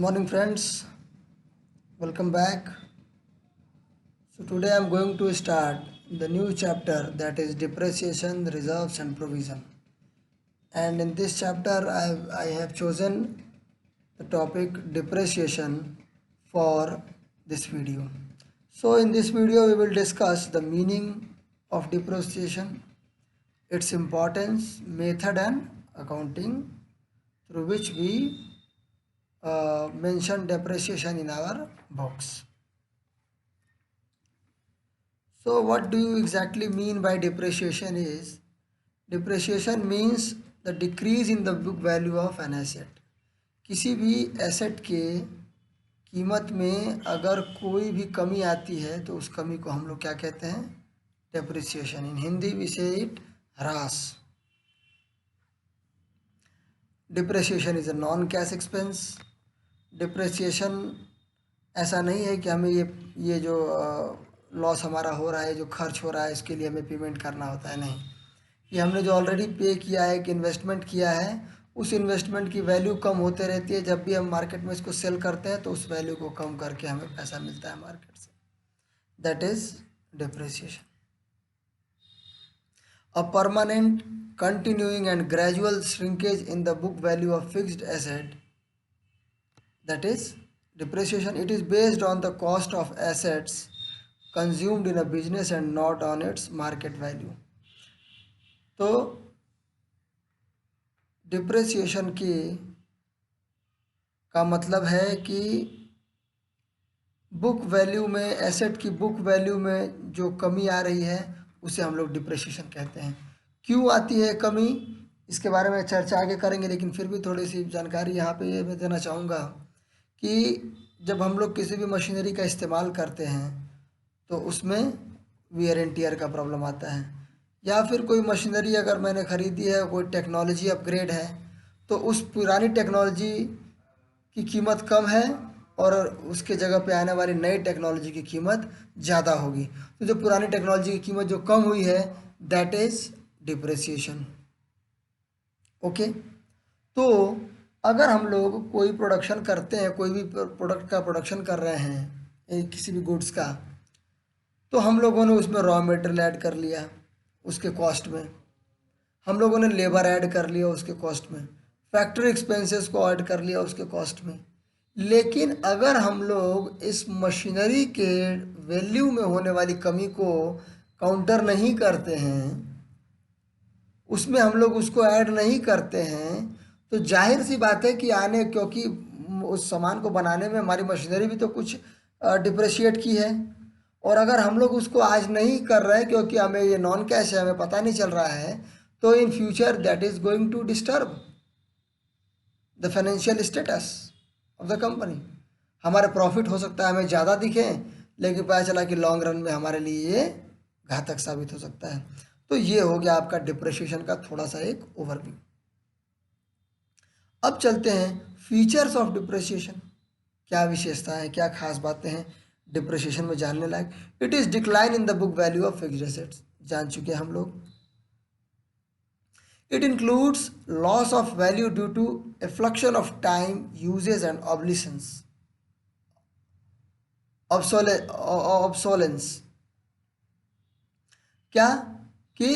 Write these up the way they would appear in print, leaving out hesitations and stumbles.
morning, friends. Welcome back. So, today I am going to start the new chapter, that is depreciation, reserves, and provision. And in this chapter, I have chosen the topic depreciation for this video. So, in this video, we will discuss the meaning of depreciation, its importance, method, and accounting through which we mention depreciation in our books. So what do you exactly mean by depreciation is? Depreciation means the decrease in the book value of an asset. किसी भी asset के कीमत में अगर कोई भी कमी आती है तो उस कमी को हम लोग क्या कहते हैं? डेप्रिसिएशन. इन हिंदी वी से इट ह्रास. Depreciation is a non cash expense. Depreciation ऐसा नहीं है कि हमें ये जो लॉस हमारा हो रहा है, जो खर्च हो रहा है, इसके लिए हमें पेमेंट करना होता है. नहीं, ये हमने जो ऑलरेडी पे किया है, कि इन्वेस्टमेंट किया है, उस इन्वेस्टमेंट की वैल्यू कम होते रहती है. जब भी हम मार्केट में इसको सेल करते हैं तो उस वैल्यू को कम करके हमें पैसा मिलता है मार्केट से. That is depreciation. A permanent, continuing and gradual shrinkage in the book value of fixed asset, that is depreciation. It is based on the cost of assets consumed in a business and not on its market value. तो depreciation की का मतलब है कि book value में, asset की book value में जो कमी आ रही है उसे हम लोग डिप्रिसिएशन कहते हैं. क्यों आती है कमी, इसके बारे में चर्चा आगे करेंगे, लेकिन फिर भी थोड़ी सी जानकारी यहाँ पे ये मैं देना चाहूँगा कि जब हम लोग किसी भी मशीनरी का इस्तेमाल करते हैं तो उसमें वियर एंड टियर का प्रॉब्लम आता है. या फिर कोई मशीनरी अगर मैंने ख़रीदी है, कोई टेक्नोलॉजी अपग्रेड है, तो उस पुरानी टेक्नोलॉजी की कीमत कम है और उसके जगह पे आने वाली नई टेक्नोलॉजी की कीमत ज़्यादा होगी. तो जो पुरानी टेक्नोलॉजी की कीमत जो कम हुई है, दैट इज़ डिप्रिसिएशन. ओके. तो अगर हम लोग कोई प्रोडक्शन करते हैं, कोई भी प्रोडक्ट का प्रोडक्शन कर रहे हैं, किसी भी गुड्स का, तो हम लोगों ने उसमें रॉ मटेरियल ऐड कर लिया उसके कॉस्ट में, हम लोगों ने लेबर ऐड कर लिया उसके कॉस्ट में, फैक्ट्री एक्सपेंसेस को ऐड कर लिया उसके कॉस्ट में. लेकिन अगर हम लोग इस मशीनरी के वैल्यू में होने वाली कमी को काउंटर नहीं करते हैं, उसमें हम लोग उसको ऐड नहीं करते हैं, तो जाहिर सी बात है कि क्योंकि उस सामान को बनाने में हमारी मशीनरी भी तो कुछ डिप्रिशिएट की है, और अगर हम लोग उसको आज नहीं कर रहे हैं क्योंकि हमें ये नॉन कैश है, हमें पता नहीं चल रहा है, तो in future that is going to disturb the financial status of the company. हमारे प्रॉफिट हो सकता है हमें ज़्यादा दिखें, लेकिन पता चला कि लॉन्ग रन में हमारे लिए ये घातक साबित हो सकता है. तो ये हो गया आपका डिप्रिसिएशन का थोड़ा सा एक ओवरव्यू. अब चलते हैं फीचर्स ऑफ डिप्रिसिएशन. क्या विशेषताएं, क्या खास बातें हैं डिप्रिसिएशन में जानने लायक. It is decline in the book value of fixed assets, जान चुके हैं हम लोग. It includes loss of value due to effluxion of time, usage and oblations, obsolescence. क्या कि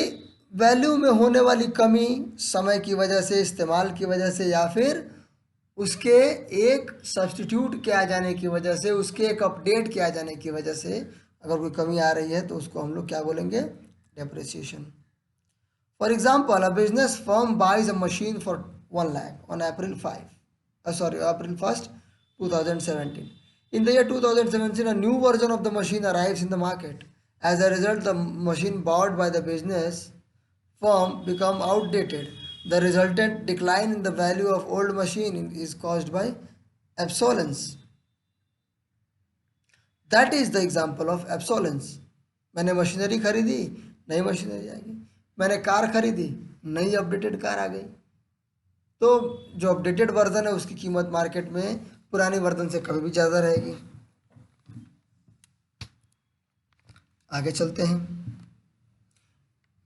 वैल्यू में होने वाली कमी समय की वजह से, इस्तेमाल की वजह से, या फिर उसके एक सब्स्टिट्यूट के आ जाने की वजह से, उसके एक अपडेट के आ जाने की वजह से अगर कोई कमी आ रही है तो उसको हम लोग क्या बोलेंगे? Depreciation. For example, a business firm buys a machine for 1 lakh on April 1st, 2017. In the year 2017, a new version of the machine arrives in the market. As a result, the machine bought by the business firm become outdated. The resultant decline in the value of old machine is caused by obsolescence. That is the example of obsolescence. मैंने machinery खरीदी, नई machinery आ गई. मैंने car खरीदी, नई updated car आ गई. तो जो अपडेटेड वर्जन है उसकी कीमत मार्केट में पुरानी वर्जन से कभी भी ज़्यादा रहेगी. आगे चलते हैं.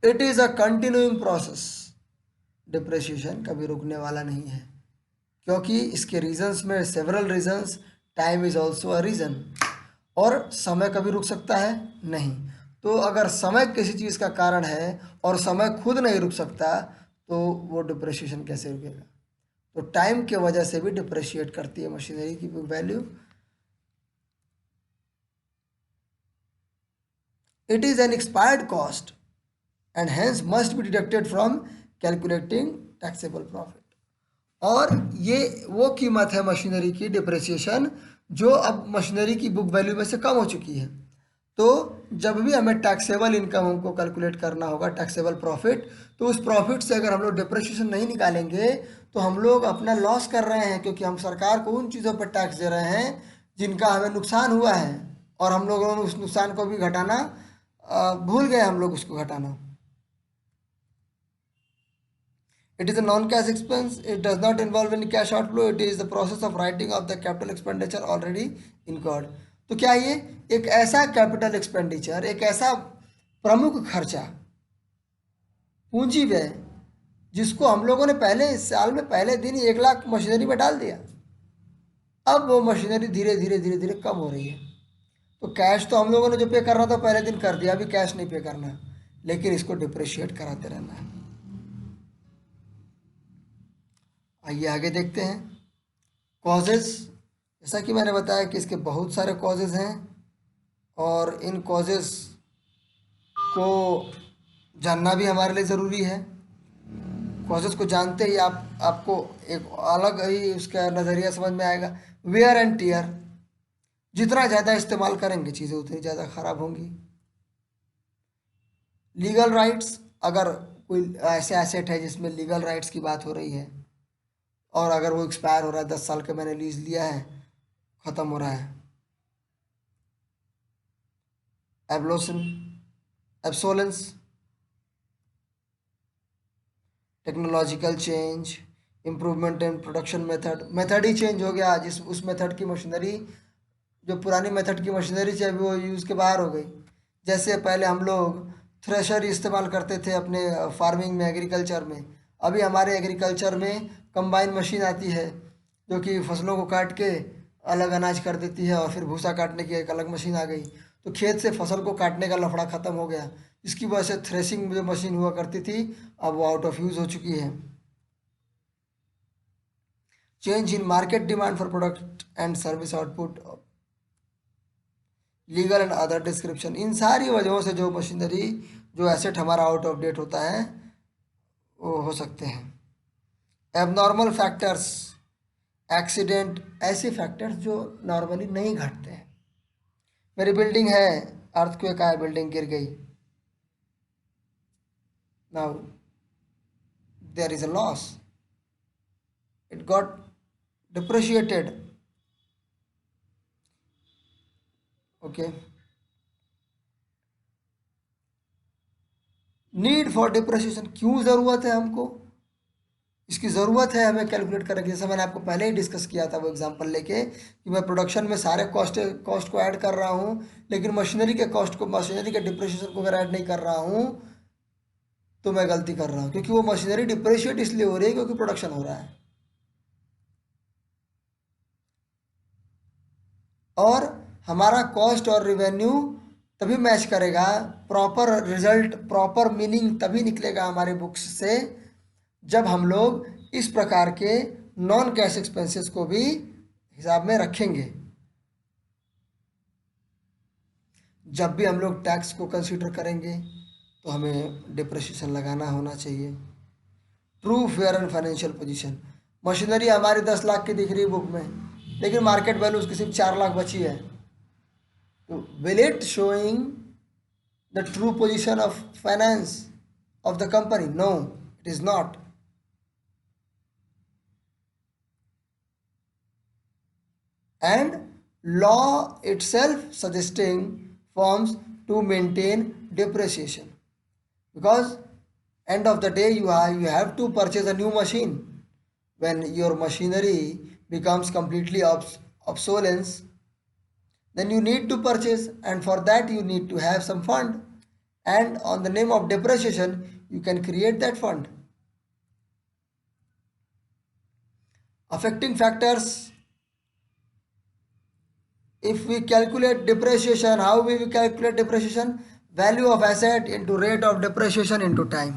It is a continuing process. Depreciation कभी रुकने वाला नहीं है. क्योंकि इसके रीजंस में several reasons, time is also a reason. और समय कभी रुक सकता है नहीं। तो अगर समय किसी चीज़ का कारण है और समय खुद नहीं रुक सकता तो वो डिप्रिसिएशन कैसे रुकेगा। तो टाइम के वजह से भी डिप्रिशिएट करती है मशीनरी की book value. It is an expired cost and hence must be deducted from calculating taxable profit. और ये वो कीमत है मशीनरी की डिप्रिसिएशन जो अब मशीनरी की बुक वैल्यू में से कम हो चुकी है। तो जब भी हमें टैक्सेबल इनकम हमको कैलकुलेट करना होगा, टैक्सेबल प्रॉफिट, तो उस प्रॉफिट से अगर हम लोग डिप्रिसिएशन नहीं निकालेंगे तो हम लोग अपना लॉस कर रहे हैं, क्योंकि हम सरकार को उन चीज़ों पर टैक्स दे रहे हैं जिनका हमें नुकसान हुआ है और हम लोगों ने उस नुकसान को भी घटाना भूल गए, हम लोग उसको घटाना। It is a non-cash expense. It does not involve any cash outflow. It is the process of writing off the capital expenditure already incurred. तो क्या ये एक ऐसा कैपिटल एक्सपेंडिचर, एक ऐसा प्रमुख खर्चा, पूंजी व्यय, जिसको हम लोगों ने पहले साल में पहले दिन ही 1 लाख मशीनरी में डाल दिया, अब वो मशीनरी धीरे धीरे धीरे धीरे कम हो रही है। तो कैश तो हम लोगों ने जो पे करना था पहले दिन कर दिया, अभी कैश नहीं पे करना, लेकिन इसको डिप्रिशिएट कराते रहना है। आइए आगे देखते हैं कॉजेज़। जैसा कि मैंने बताया कि इसके बहुत सारे कॉजेज़ हैं और इन कॉजेज़ को जानना भी हमारे लिए ज़रूरी है। कॉजेज़ को जानते ही आपको एक अलग ही उसका नज़रिया समझ में आएगा। वेयर एंड टियर, जितना ज़्यादा इस्तेमाल करेंगे चीज़ें उतनी ज़्यादा ख़राब होंगी। लीगल राइट्स, अगर कोई ऐसे एसेट है जिसमें लीगल राइट्स की बात हो रही है और अगर वो एक्सपायर हो रहा है, 10 साल का मैंने लीज लिया है, ख़त्म हो रहा है। Ablation, obsolescence, technological change, improvement in production method, method ही चेंज हो गया, जिस उस मेथड की मशीनरी, जो पुरानी मेथड की मशीनरी थी अभी वो यूज़ के बाहर हो गई। जैसे पहले हम लोग थ्रेशर इस्तेमाल करते थे अपने फार्मिंग में, एग्रीकल्चर में, अभी हमारे एग्रीकल्चर में कंबाइन मशीन आती है जो कि फसलों को काट के अलग अनाज कर देती है, और फिर भूसा काटने की एक अलग मशीन आ गई। तो खेत से फसल को काटने का लफड़ा ख़त्म हो गया। इसकी वजह से थ्रेसिंग जो मशीन हुआ करती थी अब वो आउट ऑफ यूज़ हो चुकी है। Change in market demand for product and service output, legal and other description, इन सारी वजहों से जो मशीनरी, जो एसेट हमारा आउट ऑफ डेट होता है वो हो सकते हैं। एबनॉर्मल फैक्टर्स, एक्सीडेंट, ऐसे फैक्टर्स जो नॉर्मली नहीं घटते हैं। मेरी बिल्डिंग है, अर्थक्वेक आया, बिल्डिंग गिर गई, now there is a loss, it got depreciated. Okay, need for depreciation, क्यों ज़रूरत है हमको, इसकी ज़रूरत है हमें कैलकुलेट करने की। जैसे मैंने आपको पहले ही डिस्कस किया था वो एग्जांपल लेके कि मैं प्रोडक्शन में सारे कॉस्ट को ऐड कर रहा हूँ, लेकिन मशीनरी के कॉस्ट को, मशीनरी के डिप्रिसिएशन को अगर ऐड नहीं कर रहा हूँ तो मैं गलती कर रहा हूँ, क्योंकि वो मशीनरी डिप्रिशिएट इसलिए हो रही है क्योंकि प्रोडक्शन हो रहा है। और हमारा कॉस्ट और रिवेन्यू तभी मैच करेगा, प्रॉपर रिजल्ट, प्रॉपर मीनिंग तभी निकलेगा हमारे बुक्स से जब हम लोग इस प्रकार के नॉन कैश एक्सपेंसेस को भी हिसाब में रखेंगे। जब भी हम लोग टैक्स को कंसीडर करेंगे तो हमें डिप्रिसिएशन लगाना होना चाहिए। True fair and financial position, machinery हमारी 10 लाख की दिख रही है बुक में, लेकिन मार्केट वैल्यू उसकी सिर्फ 4 लाख बची है। तो will it showing the true position of finance of the company? No, it is not. And law itself suggesting forms to maintain depreciation, because end of the day you have to purchase a new machine. When your machinery becomes completely obsolete, then you need to purchase, and for that you need to have some fund, and on the name of depreciation you can create that fund. affecting factors. If we calculate depreciation, how we will calculate depreciation? Value of asset into rate of depreciation into time.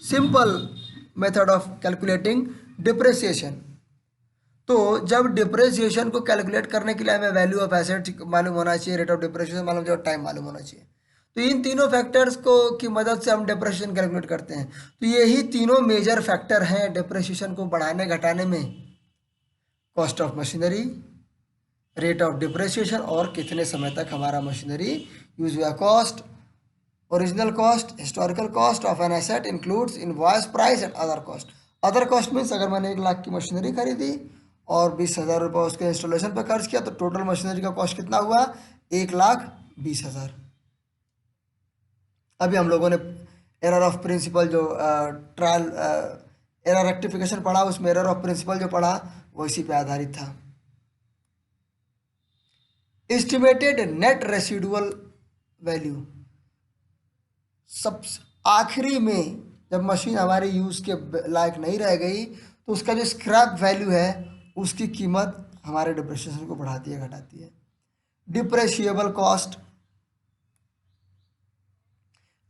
Simple method of calculating depreciation. तो जब depreciation को calculate करने के लिए हमें value of asset मालूम होना चाहिए, रेट ऑफ डिप्रेशिएशन मालूम चाहिए और टाइम मालूम होना चाहिए। तो इन तीनों फैक्टर्स को की मदद से हम डिप्रेशिएशन कैलकुलेट करते हैं। तो यही तीनों मेजर फैक्टर हैं डिप्रेशिएशन को बढ़ाने घटाने में। Cost of machinery, rate of depreciation और कितने समय तक हमारा मशीनरी यूज हुआ। Cost, original cost, historical cost of an asset includes invoice price and other cost. Other cost means अगर मैंने 1 लाख की मशीनरी खरीदी और 20,000 रुपये उसके इंस्टॉलेशन पर खर्च किया तो टोटल मशीनरी का कॉस्ट कितना हुआ? 1,20,000। अभी हम लोगों ने एरर ऑफ प्रिंसिपल जो ट्रायल एरर रेक्टिफिकेशन पढ़ा, उसमें एरर ऑफ प्रिंसिपल जो पढ़ा वो इसी पे आधारित था। एस्टिमेटेड नेट रेसिडुअल वैल्यू, सब आखिरी में जब मशीन हमारी यूज़ के लायक नहीं रह गई तो उसका जो स्क्रैप वैल्यू है उसकी कीमत हमारे डिप्रेशिएशन को बढ़ाती है घटाती है। डिप्रेशिएबल कॉस्ट,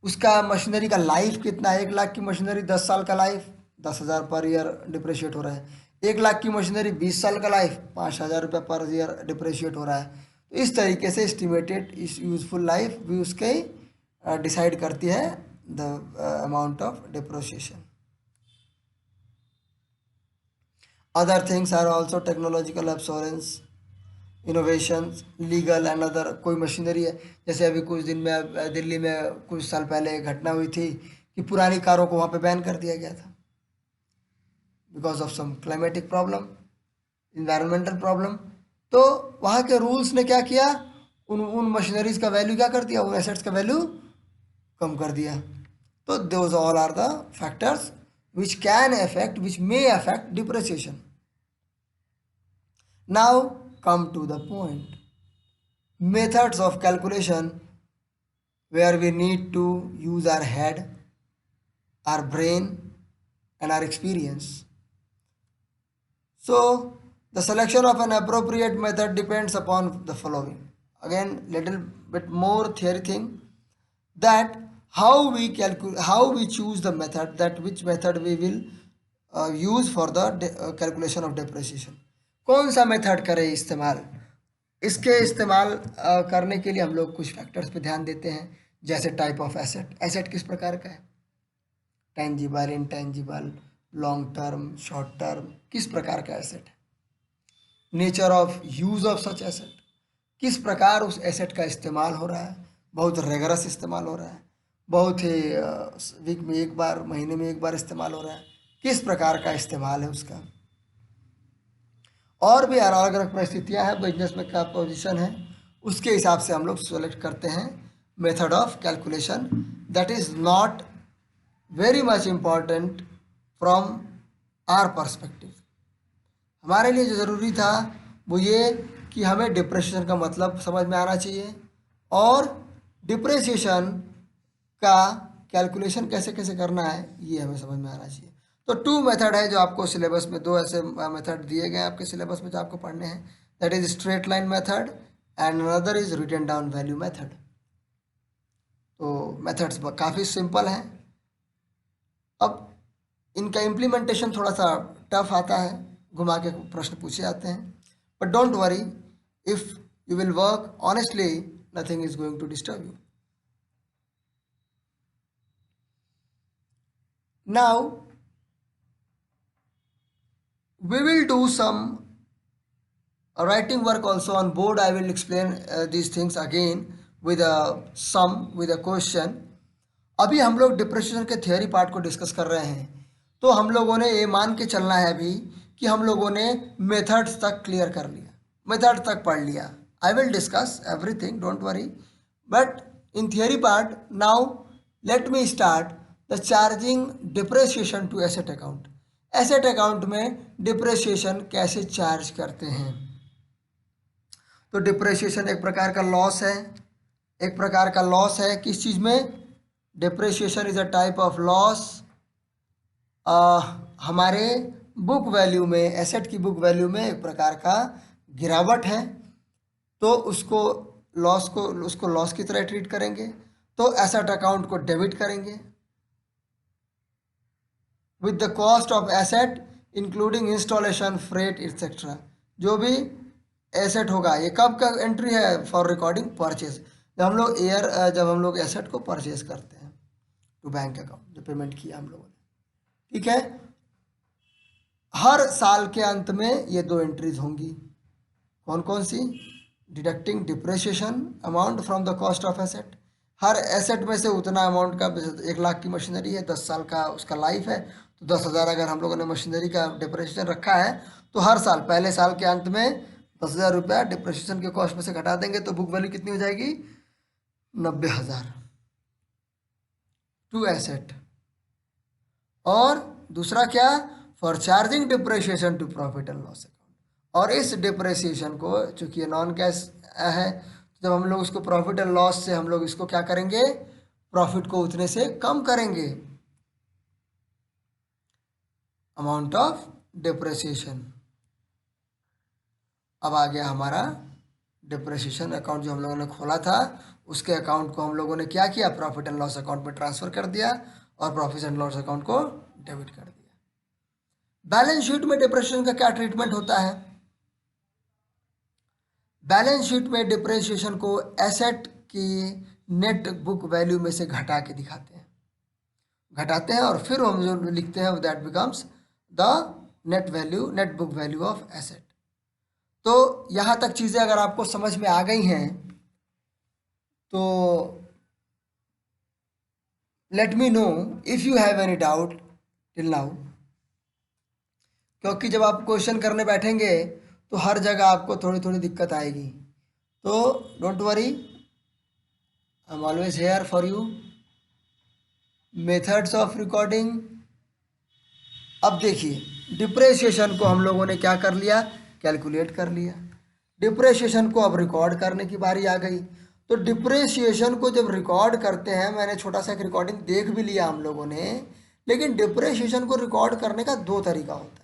उसका मशीनरी का लाइफ कितना है। 1 लाख की मशीनरी 10 साल का लाइफ, 10,000 पर ईयर डिप्रेशिएट हो रहा है। 1 लाख की मशीनरी 20 साल का लाइफ, 5,000 रुपये पर ईयर डिप्रेशिएट हो रहा है। तो इस तरीके से एस्टिमेटेड इस यूजफुल लाइफ भी उसके डिसाइड करती है the amount of depreciation. Other things are also technological obsolescence, innovations, legal and other. कोई मशीनरी है, जैसे अभी कुछ दिन में दिल्ली में कुछ साल पहले घटना हुई थी कि पुरानी कारों को वहाँ पे बैन कर दिया गया था because of some climatic problem, environmental problem. तो वहाँ के रूल्स ने क्या किया, उन मशीनरीज का वैल्यू क्या कर दिया, उन एसेट्स का वैल्यू कम कर दिया। तो those all are the factors which can affect, which may affect depreciation. Now come to the point. Methods of calculation where we need to use our head, our brain and our experience. So the selection of an appropriate method depends upon the following. Again, little bit more theory thing, that how we choose the method, that which method we will use for the calculation of depreciation. कौन सा method करें इस्तेमाल। इसके इस्तेमाल करने के लिए हम लोग कुछ फैक्टर्स पे ध्यान देते हैं, जैसे टाइप ऑफ एसेट, एसेट किस प्रकार का है, tangible, intangible, long term, short term, किस प्रकार का एसेट है। Nature of use of such asset, किस प्रकार उस एसेट का इस्तेमाल हो रहा है, बहुत रेगरस इस्तेमाल हो रहा है, बहुत ही वीक में 1 बार, महीने में 1 बार इस्तेमाल हो रहा है, किस प्रकार का इस्तेमाल है उसका। और भी अलग अलग परिस्थितियाँ हैं, बिजनेस में क्या पोजीशन है, उसके हिसाब से हम लोग सेलेक्ट करते हैं method of calculation. That is not very much important from are perspective. हमारे लिए जो ज़रूरी था वो ये कि हमें डिप्रेशिएशन का मतलब समझ में आना चाहिए और डिप्रेशिएशन का कैलकुलेशन कैसे कैसे करना है ये हमें समझ में आना चाहिए। तो 2 मेथड है जो आपको सिलेबस में, 2 ऐसे मेथड दिए गए हैं आपके सिलेबस में जो आपको पढ़ने हैं। That is straight line method and another is written down value method. तो मेथड्स काफ़ी सिंपल हैं। अब इनका इम्प्लीमेंटेशन थोड़ा सा टफ आता है, घुमा के प्रश्न पूछे जाते हैं, but don't worry, if you will work honestly nothing is going to disturb you. Now we will do some writing work also on board. I will explain these things again with a sum, with a question. अभी हम लोग depreciation के theory part को discuss कर रहे हैं, तो हम लोगों ने ये मान के चलना है अभी कि हम लोगों ने मेथड्स तक क्लियर कर लिया, मेथड तक पढ़ लिया। I will discuss everything, don't worry, but in theory part now let me start the charging depreciation to asset account. Asset account में डिप्रेशिएशन कैसे चार्ज करते हैं। तो डिप्रेशिएशन एक प्रकार का लॉस है, एक प्रकार का लॉस है किस चीज़ में, depreciation is a type of loss हमारे बुक वैल्यू में, एसेट की बुक वैल्यू में एक प्रकार का गिरावट है, तो उसको लॉस की तरह ट्रीट करेंगे। तो एसेट अकाउंट को डेबिट करेंगे with the cost of asset including installation, freight etcetera. जो भी एसेट होगा, ये कब का एंट्री है? फॉर रिकॉर्डिंग परचेज, जब हम लोग एसेट को परचेज करते हैं टू बैंक अकाउंट, जो पेमेंट किया हम लोगों ने, ठीक है। हर साल के अंत में ये दो एंट्रीज होंगी। कौन कौन सी? Deducting depreciation amount from the cost of asset. हर एसेट में से उतना अमाउंट का, 1 लाख की मशीनरी है, 10 साल का उसका लाइफ है, तो 10,000 अगर हम लोगों ने मशीनरी का डिप्रिसिएशन रखा है, तो हर साल पहले साल के अंत में 10,000 रुपया डिप्रिसिएशन के कॉस्ट में से घटा देंगे, तो बुक वैल्यू कितनी हो जाएगी? 90,000 टू एसेट। और दूसरा क्या? For charging depreciation to profit and loss account. और इस डिप्रिसिएशन को, चूंकि ये नॉन कैश है, जब हम लोग इसको प्रॉफिट एंड लॉस से हम लोग इसको क्या करेंगे? प्रॉफिट को उतने से कम करेंगे, अमाउंट ऑफ डिप्रिसिएशन। अब आ गया हमारा डिप्रिसिएशन अकाउंट जो हम लोगों ने खोला था, उसके अकाउंट को हम लोगों ने क्या किया? प्रॉफिट एंड लॉस अकाउंट में ट्रांसफर कर दिया और प्रॉफिट एंड लॉस अकाउंट को डेबिट कर दिया। बैलेंस शीट में डिप्रिसिएशन का क्या ट्रीटमेंट होता है? बैलेंस शीट में डिप्रिसिएशन को एसेट की नेट बुक वैल्यू में से घटा के घटाते हैं और फिर हम जो लिखते हैं that becomes the net book value of asset. तो यहाँ तक चीज़ें अगर आपको समझ में आ गई हैं तो let me know if you have any doubt till now, क्योंकि जब आप क्वेश्चन करने बैठेंगे तो हर जगह आपको थोड़ी थोड़ी दिक्कत आएगी। तो don't worry, I am always here for you. Methods of recording. अब देखिए, डिप्रिसिएशन को हम लोगों ने क्या कर लिया? कैलकुलेट कर लिया। डिप्रिसिएशन को अब रिकॉर्ड करने की बारी आ गई। तो डिप्रिसिएशन को जब रिकॉर्ड करते हैं, मैंने छोटा सा एक रिकॉर्डिंग देख भी लिया हम लोगों ने, लेकिन डिप्रिसिएशन को रिकॉर्ड करने का दो तरीका होता है।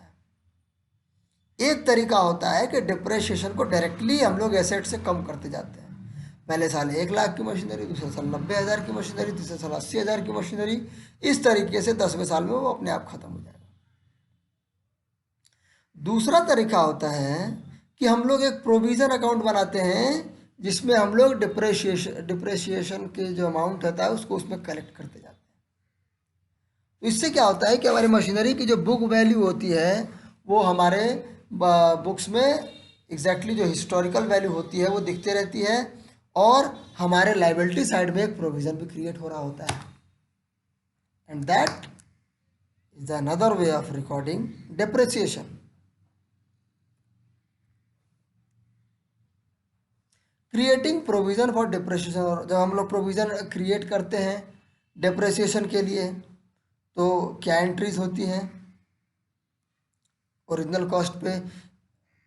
एक तरीका होता है कि डिप्रिसिएशन को डायरेक्टली हम लोग एसेट से कम करते जाते हैं। पहले साल 1 लाख की मशीनरी, दूसरे साल 90,000 की मशीनरी, तीसरे साल 80,000 की मशीनरी, इस तरीके से 10वें साल में वो अपने आप खत्म हो जाएगा। दूसरा तरीका होता है कि हम लोग एक प्रोविज़न अकाउंट बनाते हैं जिसमें हम लोग डिप्रिसिएशन के जो अमाउंट होता है उसको उसमें कलेक्ट करते जाते हैं। तो इससे क्या होता है कि हमारी मशीनरी की जो बुक वैल्यू होती है वो हमारे बुक्स में एग्जैक्टली जो हिस्टोरिकल वैल्यू होती है वो दिखते रहती है, और हमारे लाइबिलिटी साइड में एक प्रोविज़न भी क्रिएट हो रहा होता है। And that is another way of recording depreciation. Creating provision for depreciation. और जब हम लोग प्रोविज़न क्रिएट करते हैं डिप्रिसिएशन के लिए तो क्या एंट्रीज होती हैं? ओरिजिनल कॉस्ट पे,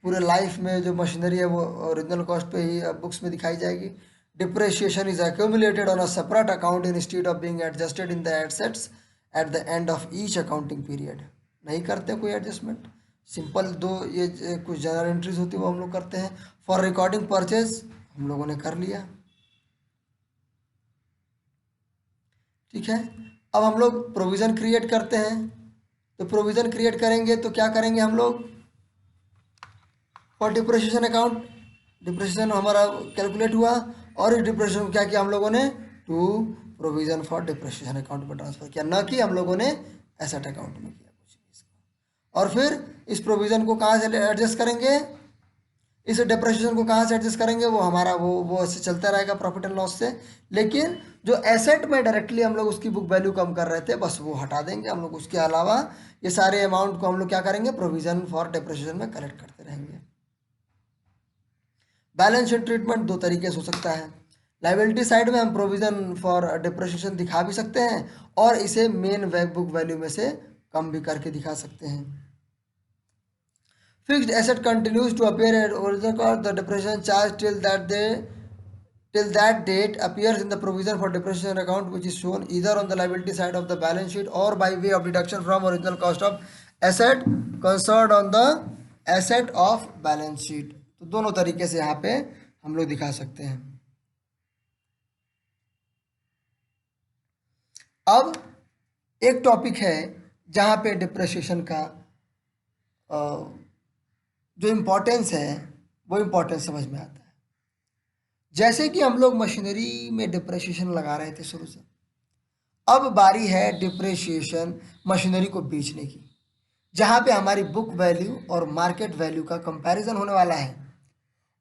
पूरे लाइफ में जो मशीनरी है वो ओरिजिनल कॉस्ट पे ही बुक्स में दिखाई जाएगी। Depreciation is accumulated on a separate account instead of being adjusted in the assets at the end of each accounting period. नहीं करते कोई एडजस्टमेंट, सिंपल दो ये कुछ जनरल एंट्रीज होती है वो हम लोग करते हैं। फॉर रिकॉर्डिंग परचेज हम लोगों ने कर लिया, ठीक है। अब हम लोग प्रोविज़न क्रिएट करते हैं, तो प्रोविज़न क्रिएट करेंगे तो क्या करेंगे हम लोग? फॉर डिप्रिसिएशन अकाउंट, डिप्रिसिएशन हमारा कैलकुलेट हुआ और इस डिप्रिसिएशन को क्या किया हम लोगों ने? To provision for depreciation account में ट्रांसफ़र किया, न कि हम लोगों ने एसेट अकाउंट में किया कुछ इसका। और फिर इस प्रोविज़न को कहाँ से एडजस्ट करेंगे? इस डिप्रिसिएशन को कहाँ से एडजस्ट करेंगे? वो हमारा वो ऐसे चलता रहेगा प्रॉफिट एंड लॉस से, लेकिन जो एसेट में डायरेक्टली हम लोग उसकी बुक वैल्यू कम कर रहे थे बस वो हटा देंगे हम लोग। उसके अलावा ये सारे अमाउंट को हम लोग क्या करेंगे? प्रोविज़न फॉर डिप्रिसिएशन में कलेक्ट करते रहेंगे। बैलेंस शीट ट्रीटमेंट दो तरीके से हो सकता है। लाइबिलिटी साइड में हम प्रोविज़न फॉर डिप्रिसिएशन दिखा भी सकते हैं और इसे मेन बुक वैल्यू में से कम भी करके दिखा सकते हैं। Fixed asset continues to appear at original cost. The depreciation charge till that date appears in the provision for depreciation account, which is shown either on the liability side of the balance sheet or by way of deduction from original cost of asset concern on the asset of balance sheet. तो दोनों तरीके से यहाँ पे हम लोग दिखा सकते हैं। अब एक टॉपिक है जहाँ पे डिप्रेशिएशन का जो इम्पोर्टेंस है वो इम्पोर्टेंस समझ में आता है। जैसे कि हम लोग मशीनरी में डिप्रेशिएशन लगा रहे थे शुरू से, अब बारी है डिप्रेशिएशन मशीनरी को बेचने की, जहाँ पे हमारी बुक वैल्यू और मार्केट वैल्यू का कंपैरिजन होने वाला है,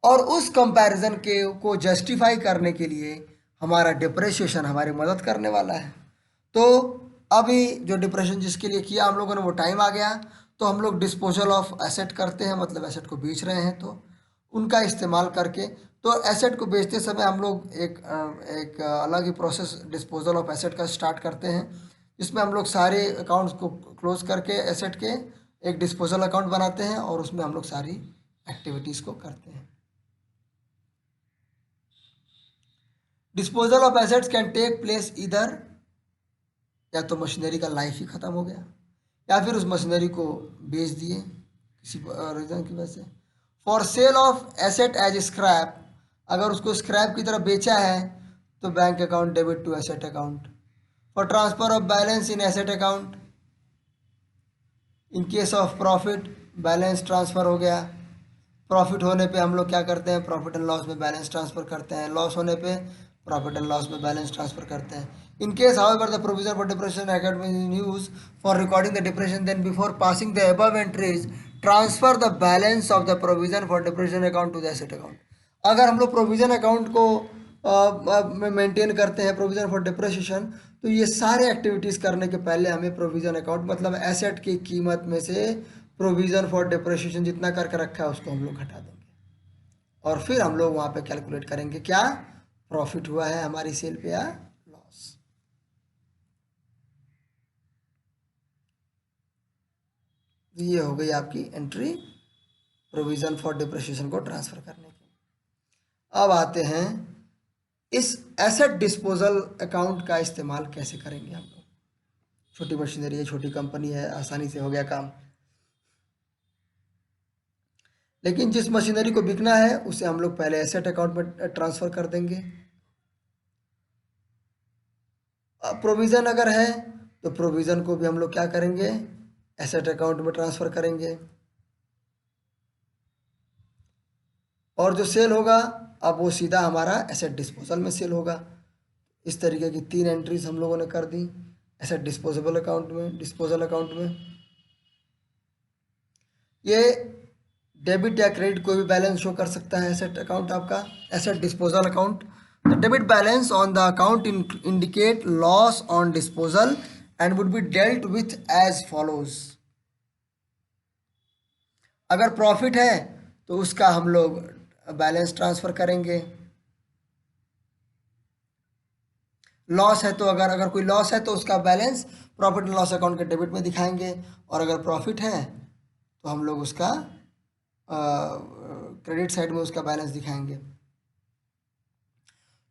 और उस कंपैरिजन के को जस्टिफाई करने के लिए हमारा डिप्रेशिएशन हमारी मदद करने वाला है। तो अभी जो डिप्रेशन जिसके लिए किया हम लोगों ने वो टाइम आ गया, तो हम लोग डिस्पोजल ऑफ एसेट करते हैं, मतलब एसेट को बेच रहे हैं, तो उनका इस्तेमाल करके, तो एसेट को बेचते समय हम लोग एक अलग ही प्रोसेस डिस्पोजल ऑफ एसेट का स्टार्ट करते हैं, जिसमें हम लोग सारे अकाउंट्स को क्लोज करके एसेट के एक डिस्पोजल अकाउंट बनाते हैं और उसमें हम लोग सारी एक्टिविटीज़ को करते हैं। Disposal of assets can take place इधर, या तो मशीनरी का लाइफ ही ख़त्म हो गया, या फिर उस मशीनरी को बेच दिए किसी रीज़न की वजह से। For sale of asset as scrap, अगर उसको स्क्रैप की तरफ बेचा है तो bank account debit to asset account. For transfer of balance in asset account, in case of profit balance transfer हो गया, प्रॉफिट होने पे हम लोग क्या करते हैं, प्रॉफिट एंड लॉस में बैलेंस ट्रांसफ़र करते हैं, लॉस होने पे प्रॉफिट एंड लॉस में बैलेंस ट्रांसफ़र करते हैं। In case however the provision for depreciation account is use for recording the depreciation, then before passing the above entries transfer the balance of the provision for depreciation account to the asset account. अगर हम लोग provision account को maintain करते हैं, provision for depreciation, तो ये सारे activities करने के पहले हमें प्रोविजन अकाउंट, मतलब एसेट की कीमत में से प्रोविजन फॉर डिप्रेशिएशन जितना करके रखा है उसको हम लोग घटा देंगे, और फिर हम लोग वहाँ पे कैलकुलेट करेंगे क्या प्रॉफिट हुआ है हमारी सेल पे या लॉस। ये हो गई आपकी एंट्री प्रोविजन फॉर डिप्रेशिएशन को ट्रांसफ़र करने की। अब आते हैं इस एसेट डिस्पोजल अकाउंट का इस्तेमाल कैसे करेंगे हम लोग। छोटी मशीनरी है, छोटी कंपनी है, आसानी से हो गया काम, लेकिन जिस मशीनरी को बिकना है उसे हम लोग पहले एसेट अकाउंट में ट्रांसफ़र कर देंगे। प्रोविज़न अगर है तो प्रोविज़न को भी हम लोग क्या करेंगे, एसेट अकाउंट में ट्रांसफ़र करेंगे, और जो सेल होगा अब वो सीधा हमारा एसेट डिस्पोजल में सेल होगा। इस तरीके की 3 एंट्रीज हम लोगों ने कर दी एसेट डिस्पोजेबल अकाउंट में, डिस्पोजल अकाउंट में। ये डेबिट या क्रेडिट कोई भी बैलेंस शो कर सकता है एसेट अकाउंट आपका, asset disposal account. The debit balance on the account indicate loss on disposal and would be dealt with as follows. अगर प्रॉफिट है तो उसका हम लोग बैलेंस ट्रांसफ़र करेंगे, लॉस है तो अगर कोई लॉस है तो उसका balance profit and loss account के डेबिट में दिखाएंगे, और अगर प्रॉफिट है तो हम लोग उसका क्रेडिट साइड में उसका बैलेंस दिखाएंगे।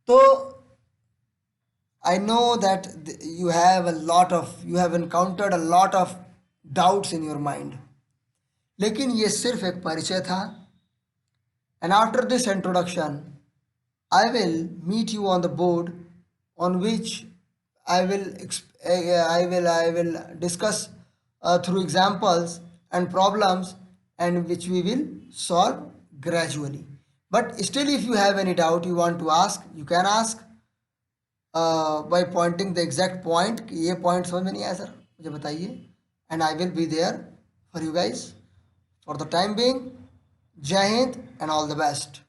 तो I know that you have encountered a lot of doubts in your mind, लेकिन ये सिर्फ एक परिचय था। And after this introduction I will meet you on the board on which I will discuss through examples and problems, and which we will solve gradually. But still, if you have any doubt you want to ask, you can ask by pointing the exact point कि ये point समझ में नहीं आया sir मुझे बताइए, and I will be there for you guys. For the time being, Jai Hind and all the best.